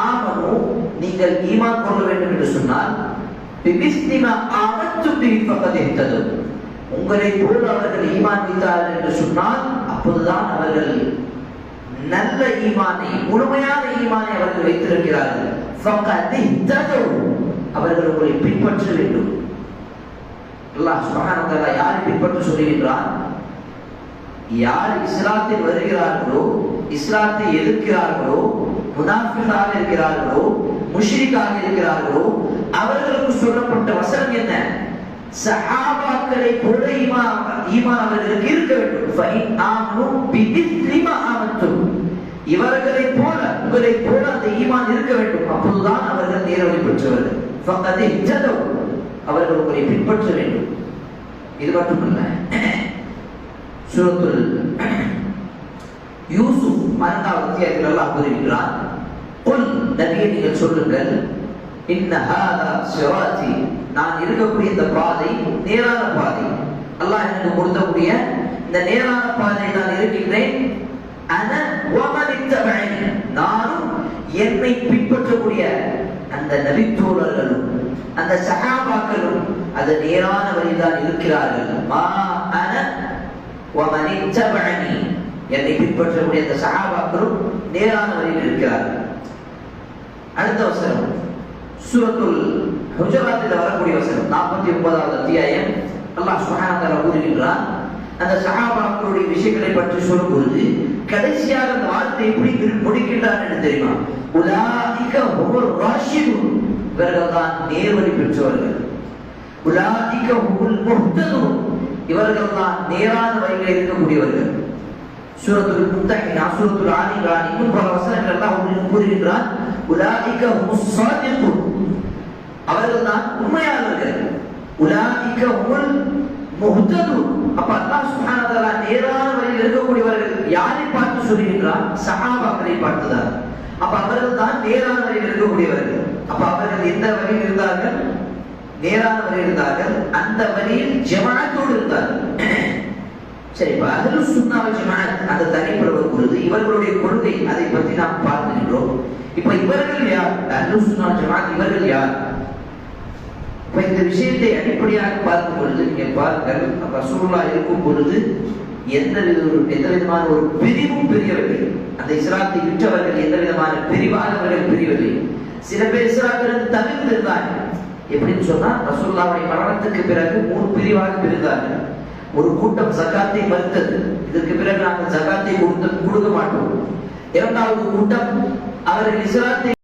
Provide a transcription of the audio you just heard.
ஆமனு நீங்கள் ஈமான் கொள்ள வேண்டும் என்று சொன்னால் பிபிஸ்திமா ஆமத்து பிஹி ஃபகத் இஹ்தது, உங்களை போல அவர்கள் ஈமான் வைத்தார்கள் என்று சொன்னால் அப்போதுதான் அவர்கள் நல்ல ஈமானை, முழுமையான ஈமானை அவர்கள் வைத்திருக்கிறார்கள். ஃபகத் இஹ்தது, அவர்கள் உங்களை பின்பற்ற வேண்டும். அல்லாஹ் சுப்ஹானஹு வ தஆலா யாரை பின்பற்ற சொல்லுகின்றான்? யார் இஸ்லாத்தில் வருகிறார்களோ, இஸ்லாத்தை எதிர்க்கிறார்களோ, முனாஃபிகாக இருக்கிறார்களோ, முஷ்ரிக்காக இருக்கிறார்களோ, அவர்களுக்கு சொல்லப்பட்ட வசனம் என்ன? சஹாபாக்களை போல ஈமான் அவர்களுக்கு இருக்க வேண்டும். ஃபஇன் ஆமனு பிமிஸ்லி மா ஆமன்தும், இவர்களை போல, உங்களை போல அந்த ஈமான் இருக்க வேண்டும். அப்போதுதான் அவர்கள் நேர்வழி பெற்றவர்கள். ஃபகத் இஹ்தது, அவர்கள் உங்களை பின்பற்ற வேண்டும். இது மட்டுமல்ல, சூரத்துல் யூசுப் 12வது அத்தியாயத்தில் அல்லாஹ் கூறுகிறான், குல், நபியே நீங்கள் சொல்லுங்கள், இன்ன ஹாதா சிராத்தி, நான் இருக்கக்கூடிய இந்த பாதை நேரான பாதை, அல்லாஹ் எனக்கு கொடுக்கக்கூடிய இந்த நேரான பாதை நான் இருக்கின்றேன். அன வ மன் இத்தபஅனி, நானும் என்னை பின்பற்றக்கூடிய அந்த நபித்தோழர்களும் அந்த சஹாபாக்களும் அந்த நேரான வழிதான் இருக்கிறார்கள். மா அன வ மன் இத்தபஅனி, என்னை பின்பற்றக்கூடிய அந்த சஹாபாக்களும் நேரான வழியில் இருக்கிறார்கள். அடுத்த வசனம் சூரத்துல் ஹுஜராத்தில் வரக்கூடிய வசனம் 49வது அத்தியாயம். அல்லாஹ் சுப்ஹானஹு வ தஆலா கூறுகின்றான், அந்த சஹாபாக்களுடைய விஷயங்களை பற்றி சொல்லும் பொழுது கடைசியாக அந்த வார்த்தை எப்படி முடிக்கின்றார் என்று தெரியுமா? உலாயிக ஹுமுர் ராஷிதுன், இவர்கள் தான் நேர்வழி பெற்றவர்கள். உலாயிக ஹுமுல் முஹ்ததுன், இவர்கள் தான் நேரான வழியில் இருக்கக்கூடியவர்கள். சூரத்துல் முத்தஹினா, சூரத்துல் ஆலி இம்ரான், இன்னும் பல வசனங்கள் அல்லாஹ் கூறுகின்றான், உலாயிக ஹுமுஸ் ஸாதிகுன், அவர்கள் தான் உண்மையாளர்கள். உலாயிக ஹுமுல் முஹ்ததுன், அப்ப அல்லாஹ் சுப்ஹானஹு வ தஆலா நேரான வழியில் இருக்கக்கூடியவர்கள் யாரை பார்த்து சொல்லுகின்றான்? சஹாபாக்களை பார்த்துதான். அப்ப அவர்கள் தான் நேரான வழியில் இருக்கக்கூடியவர்கள். அப்ப அவர்கள் எந்த வழியில் இருந்தார்கள்? நேரான வழியில் இருந்தார்கள். அந்த வழியில் ஜமாஅத்தோடு இருந்தார்கள். சரி, இப்ப அஹ்லுஸ் சுன்னah வல் ஜமாஅத் அந்த தனிப்படும் பொழுது இவர்களுடைய கொள்கை, அதை பற்றி நாம் பார்க்கின்றோம். இப்ப இவர்கள் யார்? அஹ்லுஸ் சுன்னah வல் ஜமாஅத் இவர்கள் யார்? இப்ப இந்த விஷயத்தை அடிப்படையாக பார்க்கும் பொழுது நீங்க பாருங்கள், ரசூலுல்லாஹ் இருக்கும் பொழுது எந்த விதமான ஒரு பிரிவும் பிரியவில்லை. அந்த இஸ்லாத்தை விற்றவர்கள் எந்த விதமான பிரிவாக அவர்கள் பிரியவில்லை. சில பேர் இஸ்லாத்திலிருந்து தவிர்த்து இருந்தார்கள். எப்படின்னு சொன்னா, ரசூலுல்லாஹ்வுடைய மரணத்துக்கு பிறகு 3 பிரிவாக பிரிந்தார்கள். ஒரு கூட்டம் ஜகாத்தை மறுத்தது, இதற்கு பிறகு நாங்கள் ஜகாத்தை கொடுக்க மாட்டோம். இரண்டாவது கூட்டம் அவர்கள் இஸ்லாத்தை